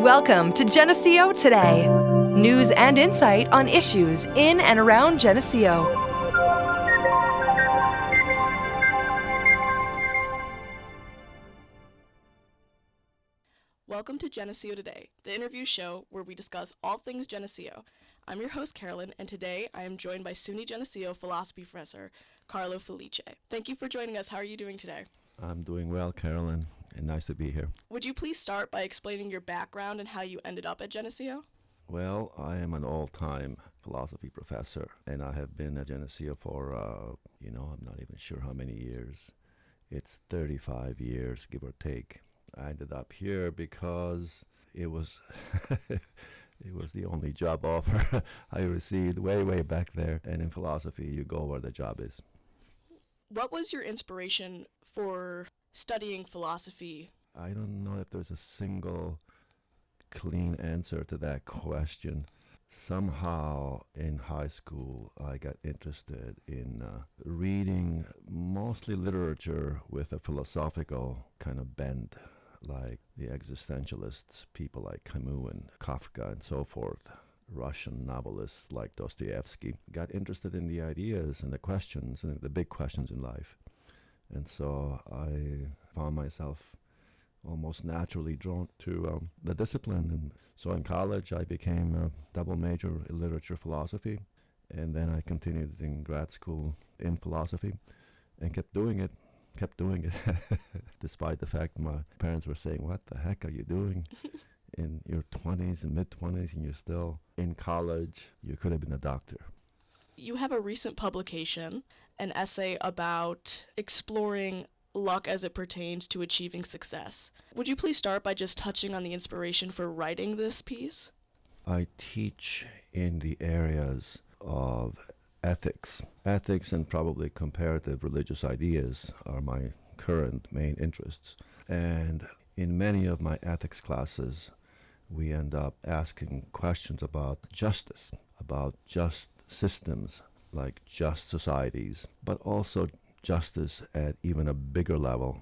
Welcome to Geneseo Today. News and insight on issues in and around Geneseo. Welcome to Geneseo Today, the interview show where we discuss all things Geneseo. I'm your host, Carolyn, and today I am joined by SUNY Geneseo Philosophy Professor Carlo Filice. Thank you for joining us. How are you doing today? I'm doing well, Carolyn, and nice to be here. Would you please start by explaining your background and how you ended up at Geneseo? Well, I am an all-time philosophy professor, and I have been at Geneseo for, I'm not even sure how many years. It's 35 years, give or take. I ended up here because it was it was the only job offer I received way back there. And in philosophy, you go where the job is. What was your inspiration for studying philosophy? I don't know if there's a single clean answer to that question. Somehow in high school, I got interested in reading mostly literature with a philosophical kind of bent, like the existentialists, people like Camus and Kafka and so forth. Russian novelists like Dostoevsky, got interested in the ideas and the questions, and the big questions in life. And so I found myself almost naturally drawn to the discipline. And so in college, I became a double major in literature philosophy, and then I continued in grad school in philosophy and kept doing it, despite the fact my parents were saying, "What the heck are you doing in your 20s and mid-20s, and you're still in college? You could have been a doctor." You have a recent publication, an essay about exploring luck as it pertains to achieving success. Would you please start by just touching on the inspiration for writing this piece? I teach in the areas of ethics. Ethics and probably comparative religious ideas are my current main interests. And in many of my ethics classes, we end up asking questions about justice, about just systems, like just societies, but also justice at even a bigger level.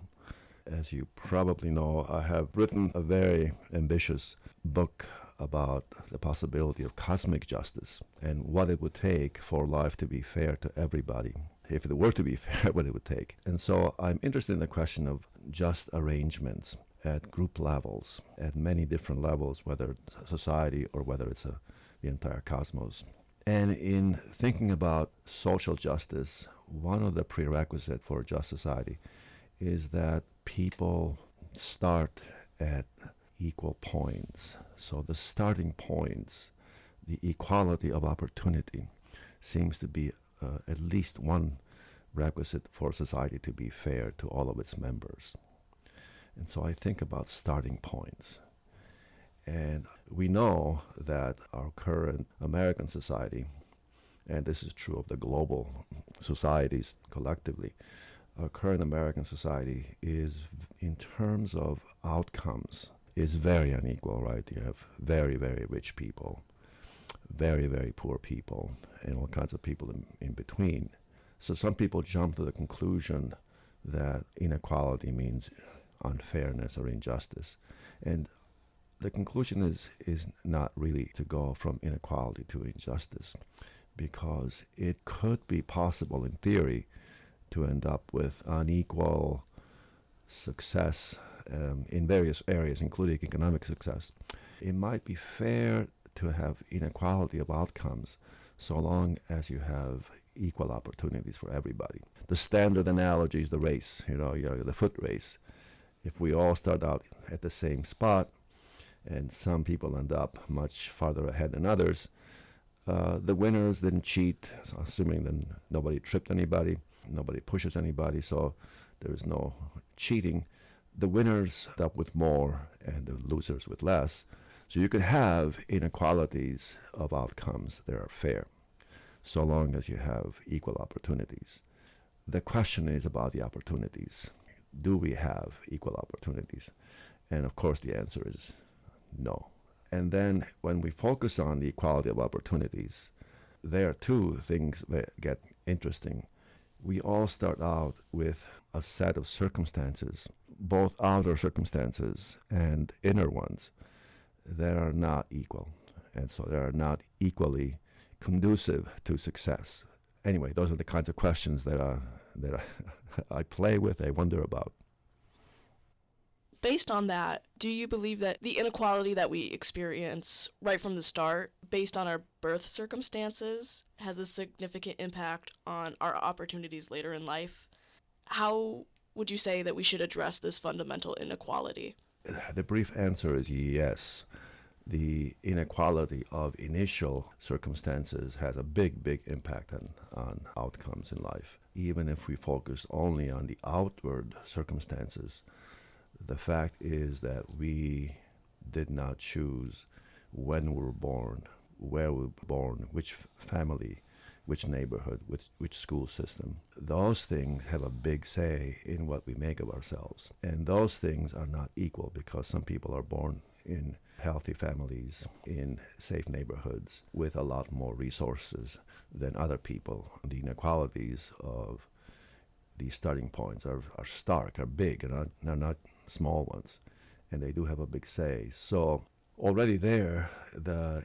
As you probably know, I have written a very ambitious book about the possibility of cosmic justice and what it would take for life to be fair to everybody. If it were to be fair, what it would take. And so I'm interested in the question of just arrangements at group levels, at many different levels, whether it's society or whether it's the entire cosmos. And in thinking about social justice, one of the prerequisites for a just society is that people start at equal points. So the starting points, the equality of opportunity, seems to be at least one requisite for society to be fair to all of its members. And so I think about starting points. And we know that our current American society, and this is true of the global societies collectively, our current American society is, in terms of outcomes, is very unequal, right? You have very rich people, very poor people, and all kinds of people in between. So some people jump to the conclusion that inequality means unfairness or injustice. And the conclusion is not really to go from inequality to injustice, because it could be possible in theory to end up with unequal success in various areas, including economic success. It might be fair to have inequality of outcomes so long as you have equal opportunities for everybody. The standard analogy is the race, the foot race. If we all start out at the same spot, and some people end up much farther ahead than others, the winners didn't cheat, so assuming that nobody tripped anybody, nobody pushes anybody, so there is no cheating. The winners end up with more and the losers with less. So you can have inequalities of outcomes that are fair, so long as you have equal opportunities. The question is about the opportunities. Do we have equal opportunities? And of course the answer is no. And then when we focus on the equality of opportunities, there too things get interesting. We all start out with a set of circumstances, both outer circumstances and inner ones, they are not equal. And so they are not equally conducive to success. Anyway, those are the kinds of questions that I play with, I wonder about. Based on that, do you believe that the inequality that we experience right from the start, based on our birth circumstances, has a significant impact on our opportunities later in life? How would you say that we should address this fundamental inequality? The brief answer is yes. The inequality of initial circumstances has a big impact on outcomes in life. Even if we focus only on the outward circumstances, the fact is that we did not choose when we were born, where we were born, which family, which neighborhood, which school system. Those things have a big say in what we make of ourselves. And those things are not equal because some people are born in healthy families, in safe neighborhoods, with a lot more resources than other people. The inequalities of these starting points are stark, are big, and are not small ones. And they do have a big say. So already there,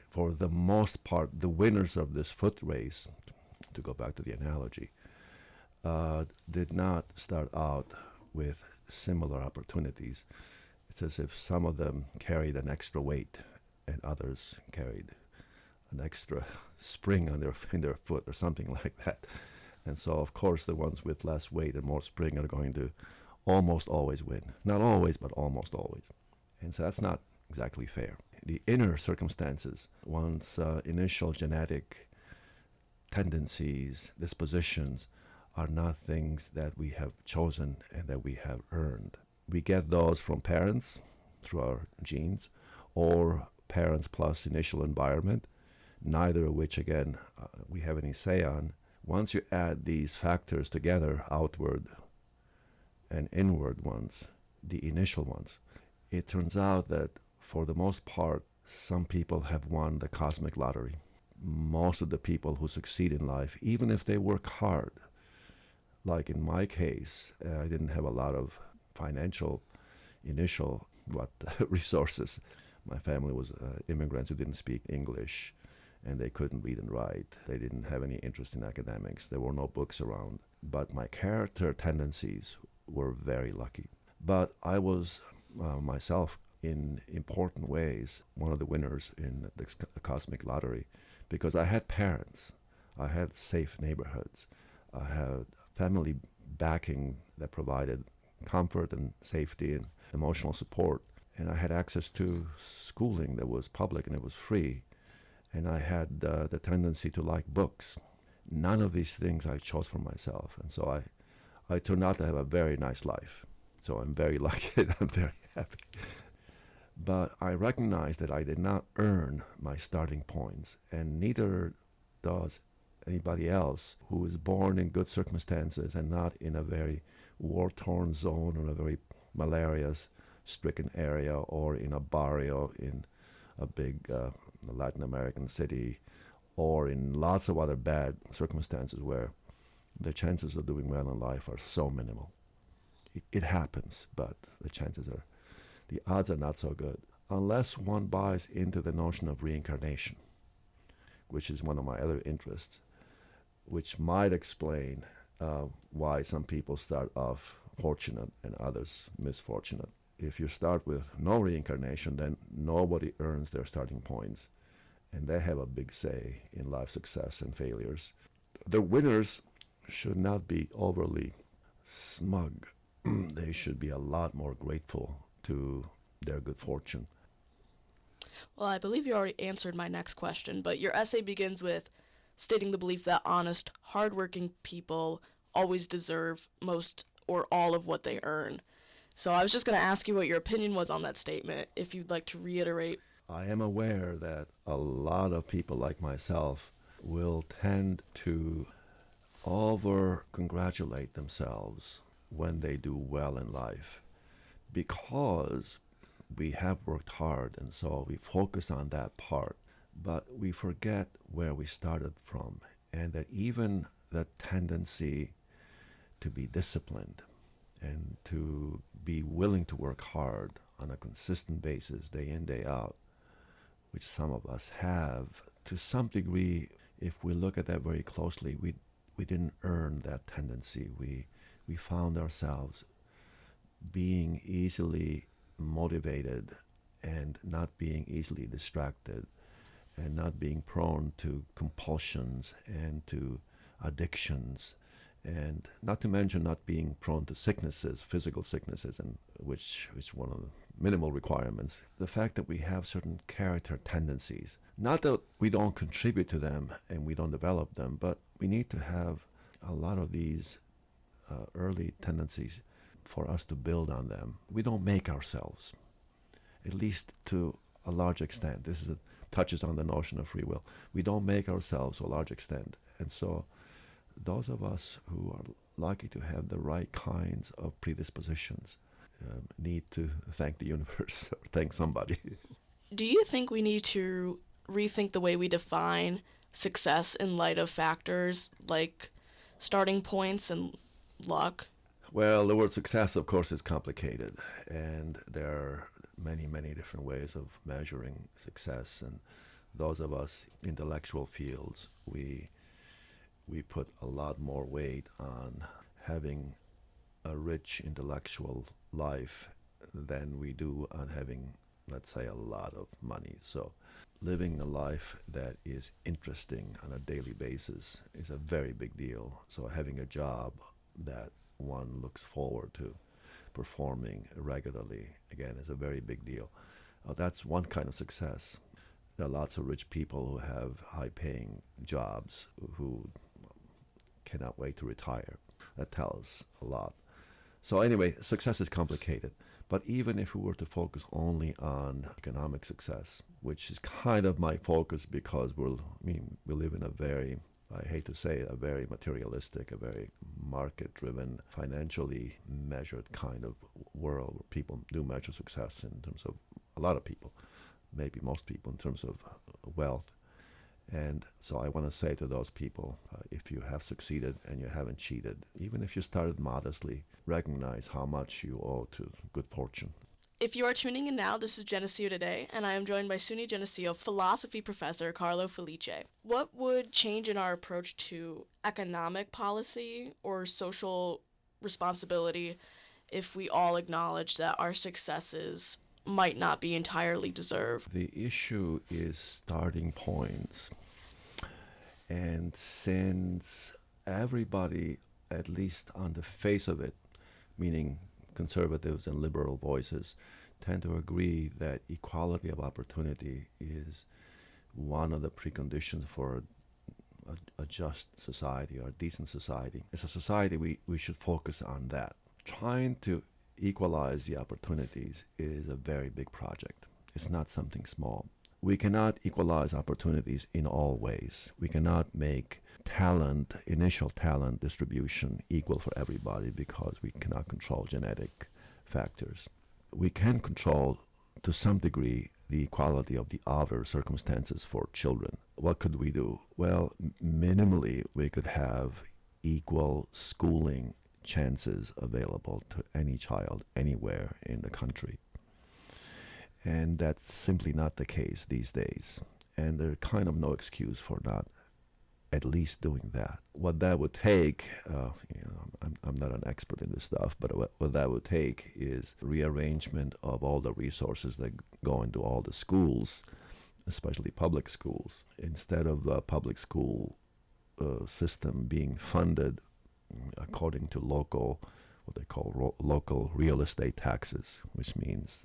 for the most part, the winners of this foot race, to go back to the analogy, did not start out with similar opportunities. It's as if some of them carried an extra weight and others carried an extra spring in their foot or something like that. And so, of course, the ones with less weight and more spring are going to almost always win. Not always, but almost always. And so that's not exactly fair. The inner circumstances, one's initial genetic tendencies, dispositions, are not things that we have chosen and that we have earned. We get those from parents through our genes, or parents plus initial environment, neither of which, again, we have any say on. Once you add these factors together, outward and inward ones, the initial ones, it turns out that for the most part, some people have won the cosmic lottery. Most of the people who succeed in life, even if they work hard, like in my case, I didn't have a lot of financial initial resources. My family was immigrants who didn't speak English, and they couldn't read and write. They didn't have any interest in academics. There were no books around. But my character tendencies were very lucky. But I was myself, in important ways, one of the winners in the cosmic lottery, because I had parents. I had safe neighborhoods. I had family backing that provided comfort and safety and emotional support. And I had access to schooling that was public and it was free. And I had the tendency to like books. None of these things I chose for myself. And so I turned out to have a very nice life. So I'm very lucky and I'm very happy. But I recognize that I did not earn my starting points, and neither does anybody else who is born in good circumstances and not in a very war-torn zone or a very malaria-stricken area or in a barrio in a big Latin American city or in lots of other bad circumstances where the chances of doing well in life are so minimal. It happens, but the odds are not so good unless one buys into the notion of reincarnation, which is one of my other interests, which might explain why some people start off fortunate and others misfortunate. If you start with no reincarnation, then nobody earns their starting points, and they have a big say in life success and failures. The winners should not be overly smug. They should be a lot more grateful to their good fortune. Well, I believe you already answered my next question, but your essay begins with stating the belief that honest, hardworking people always deserve most or all of what they earn. So I was just going to ask you what your opinion was on that statement, if you'd like to reiterate. I am aware that a lot of people like myself will tend to over-congratulate themselves when they do well in life because we have worked hard, and so we focus on that part. But we forget where we started from, and that even the tendency to be disciplined and to be willing to work hard on a consistent basis, day in, day out, which some of us have, to some degree, if we look at that very closely, we didn't earn that tendency. We found ourselves being easily motivated and not being easily distracted and not being prone to compulsions and to addictions, and not to mention not being prone to sicknesses, physical sicknesses, and which is one of the minimal requirements. The fact that we have certain character tendencies, not that we don't contribute to them and we don't develop them, but we need to have a lot of these early tendencies for us to build on them. We don't make ourselves, at least to a large extent. This touches on the notion of free will. We don't make ourselves to a large extent. And so those of us who are lucky to have the right kinds of predispositions need to thank the universe or thank somebody. Do you think we need to rethink the way we define success in light of factors like starting points and luck? Well, the word success, of course, is complicated, and there are many, many different ways of measuring success. And those of us intellectual fields, we put a lot more weight on having a rich intellectual life than we do on having, let's say, a lot of money. So living a life that is interesting on a daily basis is a very big deal. So having a job that one looks forward to performing regularly, again, is a very big deal. That's one kind of success. There are lots of rich people who have high-paying jobs who cannot wait to retire. That tells a lot. So anyway, success is complicated. But even if we were to focus only on economic success, which is kind of my focus because we live in a very, I hate to say it, a very materialistic, a very market-driven, financially measured kind of world where people do measure success in terms of a lot of people, maybe most people in terms of wealth. And so I want to say to those people, if you have succeeded and you haven't cheated, even if you started modestly, recognize how much you owe to good fortune. If you are tuning in now, this is Geneseo Today, and I am joined by SUNY Geneseo Philosophy Professor Carlo Filice. What would change in our approach to economic policy or social responsibility if we all acknowledge that our successes might not be entirely deserved? The issue is starting points. And since everybody, at least on the face of it, meaning conservatives and liberal voices, tend to agree that equality of opportunity is one of the preconditions for a just society or a decent society. As a society, we should focus on that. Trying to equalize the opportunities is a very big project. It's not something small. We cannot equalize opportunities in all ways. We cannot make initial talent distribution equal for everybody because we cannot control genetic factors. We can control, to some degree, the equality of the outer circumstances for children. What could we do? Well, minimally, we could have equal schooling chances available to any child anywhere in the country. And that's simply not the case these days. And there's kind of no excuse for not at least doing that. What that would take, I'm not an expert in this stuff, but what that would take is rearrangement of all the resources that go into all the schools, especially public schools. Instead of the public school system being funded according to local, what they call local real estate taxes, which means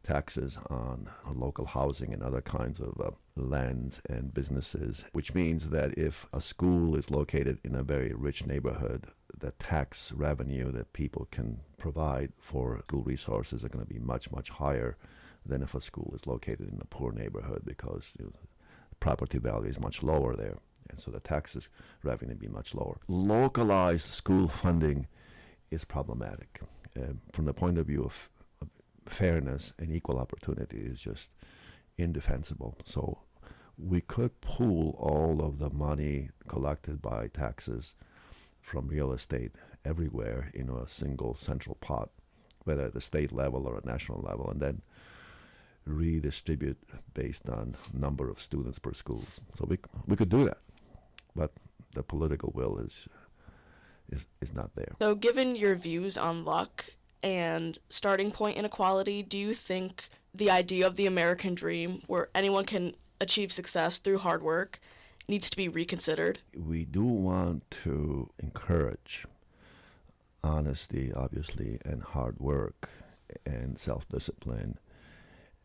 taxes on local housing and other kinds of lands and businesses, which means that if a school is located in a very rich neighborhood, the tax revenue that people can provide for school resources are going to be much, much higher than if a school is located in a poor neighborhood because property value is much lower there. And so the taxes revenue be much lower. Localized school funding is problematic. From the point of view of fairness and equal opportunity is just indefensible. So we could pool all of the money collected by taxes from real estate everywhere into a single central pot, whether at the state level or a national level, and then redistribute based on number of students per schools. So we could do that, but the political will is not there. So given your views on luck and starting point inequality, do you think the idea of the American dream, where anyone can achieve success through hard work, needs to be reconsidered? We do want to encourage honesty, obviously, and hard work and self-discipline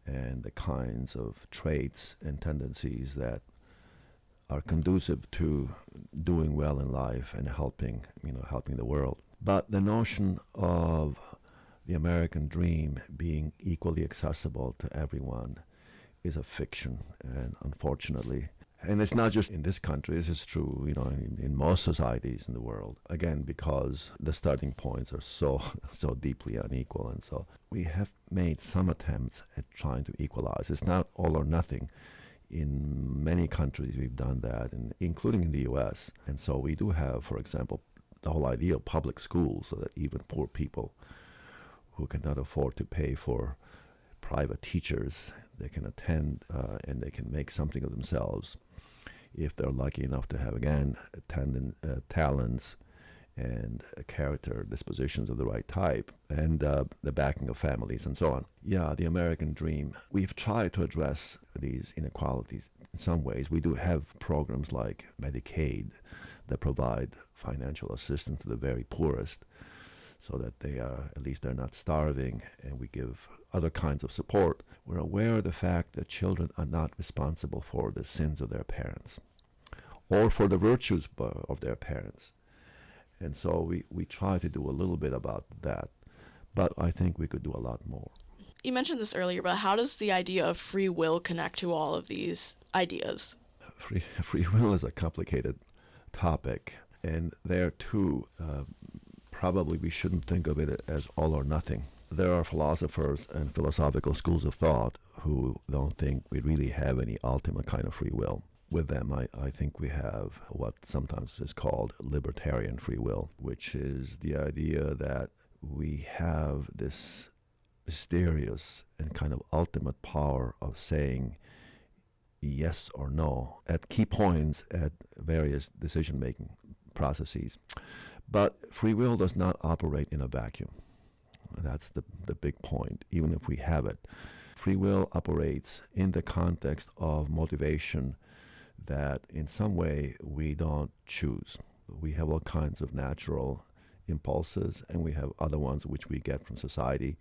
and the kinds of traits and tendencies that are conducive to doing well in life and helping the world. But the notion of the American dream being equally accessible to everyone is a fiction, and unfortunately, and it's not just in this country, this is true, in most societies in the world, again, because the starting points are so deeply unequal. And so we have made some attempts at trying to equalize. It's not all or nothing. In many countries we've done that, including in the U.S. And so we do have, for example, the whole idea of public schools, so that even poor people who cannot afford to pay for private teachers, they can attend and they can make something of themselves if they're lucky enough to have, again, talents and character dispositions of the right type, and the backing of families and so on. Yeah, the American dream. We've tried to address these inequalities in some ways. We do have programs like Medicaid that provide financial assistance to the very poorest, so that they're not starving, and we give other kinds of support. We're aware of the fact that children are not responsible for the sins of their parents or for the virtues of their parents. And so we try to do a little bit about that, but I think we could do a lot more. You mentioned this earlier, but how does the idea of free will connect to all of these ideas? Free will is a complicated topic, and there too, probably we shouldn't think of it as all or nothing. There are philosophers and philosophical schools of thought who don't think we really have any ultimate kind of free will. With them, I think we have what sometimes is called libertarian free will, which is the idea that we have this mysterious and kind of ultimate power of saying yes or no at key points at various decision-making processes. But free will does not operate in a vacuum. That's the big point, even if we have it. Free will operates in the context of motivation that in some way we don't choose. We have all kinds of natural impulses, and we have other ones which we get from society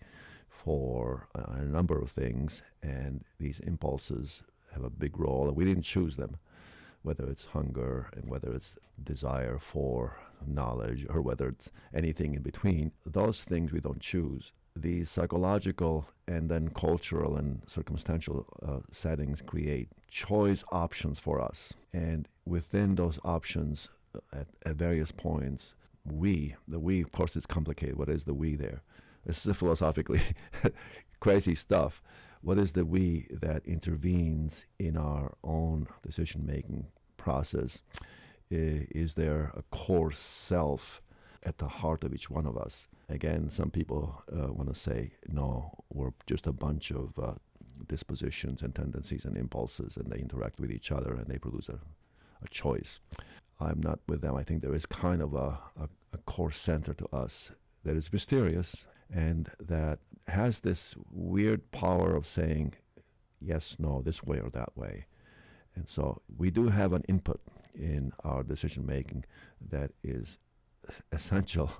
for a number of things, and these impulses have a big role, and we didn't choose them, whether it's hunger and whether it's desire for knowledge or whether it's anything in between. Those things we don't choose. These psychological and then cultural and circumstantial settings create choice options for us. And within those options, at various points, the we, of course, is complicated. What is the we there? This is philosophically crazy stuff. What is the we that intervenes in our own decision-making process? Is there a core self at the heart of each one of us? Again, some people want to say, no, we're just a bunch of dispositions and tendencies and impulses, and they interact with each other and they produce a choice. I'm not with them. I think there is kind of a core center to us that is mysterious and that has this weird power of saying yes, no, this way or that way. And so we do have an input in our decision-making that is essential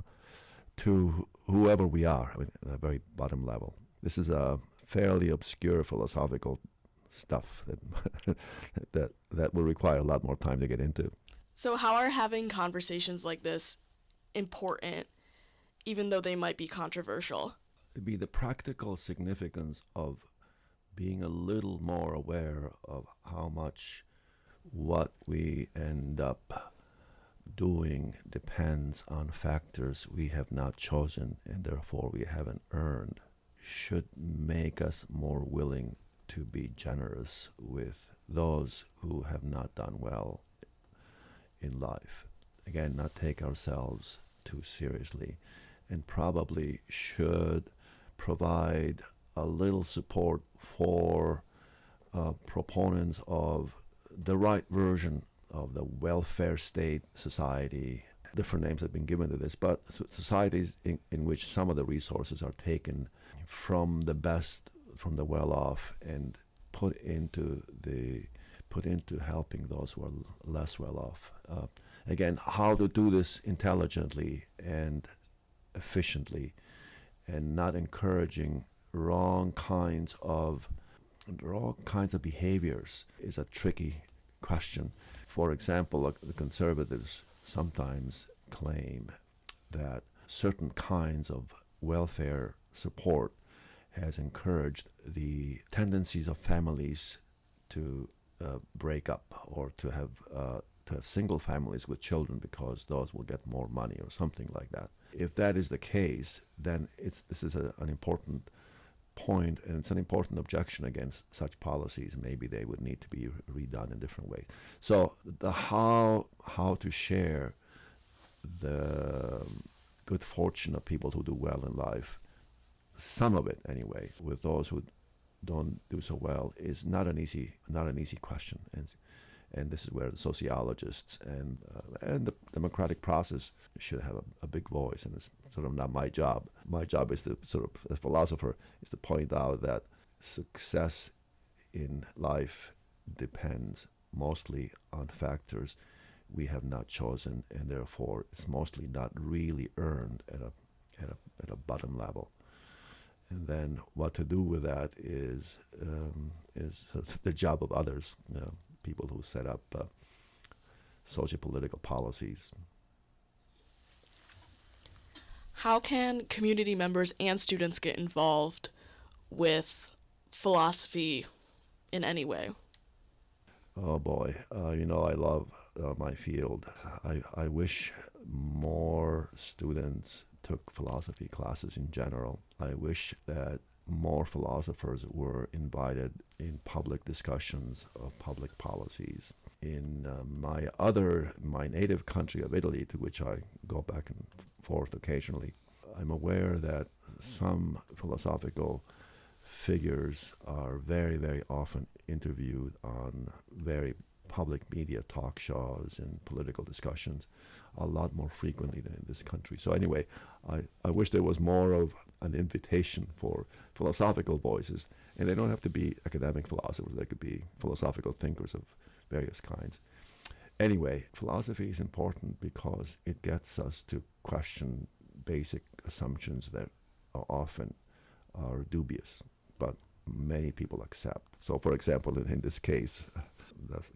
to whoever we are, at the very bottom level. This is a fairly obscure philosophical stuff that will require a lot more time to get into. So how are having conversations like this important, even though they might be controversial? It'd be the practical significance of being a little more aware of how much what we end up doing depends on factors we have not chosen and therefore we haven't earned, should make us more willing to be generous with those who have not done well in life. Again, not take ourselves too seriously, and probably should provide a little support for proponents of the right version of the welfare state society. Different names have been given to this, but societies in which some of the resources are taken from the best, from the well-off, and put into helping those who are less well-off. Again, how to do this intelligently and efficiently, and not encouraging wrong kinds of behaviors is a tricky question. For example, the conservatives sometimes claim that certain kinds of welfare support has encouraged the tendencies of families to break up, or to have single families with children because those will get more money or something like that. If that is the case, then this is an important point, and it's an important objection against such policies. Maybe they would need to be redone in different ways. So the how to share the good fortune of people who do well in life, some of it anyway, with those who don't do so well, is not an easy question. And this is where the sociologists and the democratic process should have a big voice, and it's sort of not my job. My job is to sort of, as a philosopher, is to point out that success in life depends mostly on factors we have not chosen, and therefore it's mostly not really earned at a bottom level. And then what to do with that is sort of the job of others. People who set up socio-political policies. How can community members and students get involved with philosophy in any way? Oh boy, I love my field. I wish more students took philosophy classes in general. I wish that more philosophers were invited in public discussions of public policies. In my native country of Italy, to which I go back and forth occasionally, I'm aware that some philosophical figures are very, very often interviewed on very public media talk shows and political discussions a lot more frequently than in this country. So anyway, I wish there was more of an invitation for philosophical voices, and they don't have to be academic philosophers. They could be philosophical thinkers of various kinds. Anyway, philosophy is important because it gets us to question basic assumptions that often are dubious, but many people accept. So for example, in this case,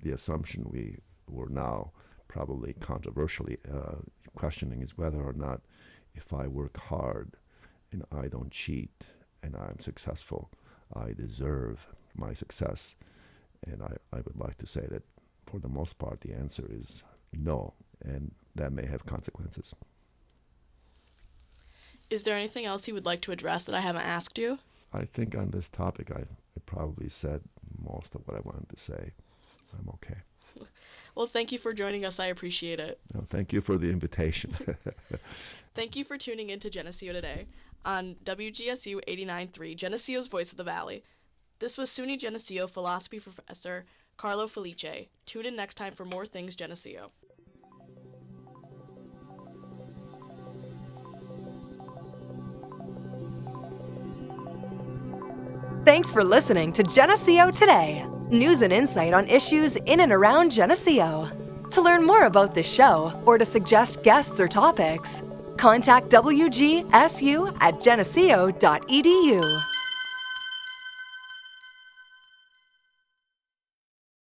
the assumption we were now probably controversially questioning is whether or not, if I work hard and I don't cheat and I'm successful, I deserve my success. And I would like to say that for the most part the answer is no, and that may have consequences. Is there anything else you would like to address that I haven't asked you? I think on this topic I probably said most of what I wanted to say. I'm okay. Well, thank you for joining us. I appreciate it. No, thank you for the invitation. Thank you for tuning in to Geneseo Today on WGSU 89.3, Geneseo's Voice of the Valley. This was SUNY Geneseo Philosophy Professor Carlo Filice. Tune in next time for more things Geneseo. Thanks for listening to Geneseo Today, news and insight on issues in and around Geneseo. To learn more about this show or to suggest guests or topics, contact WGSU at geneseo.edu.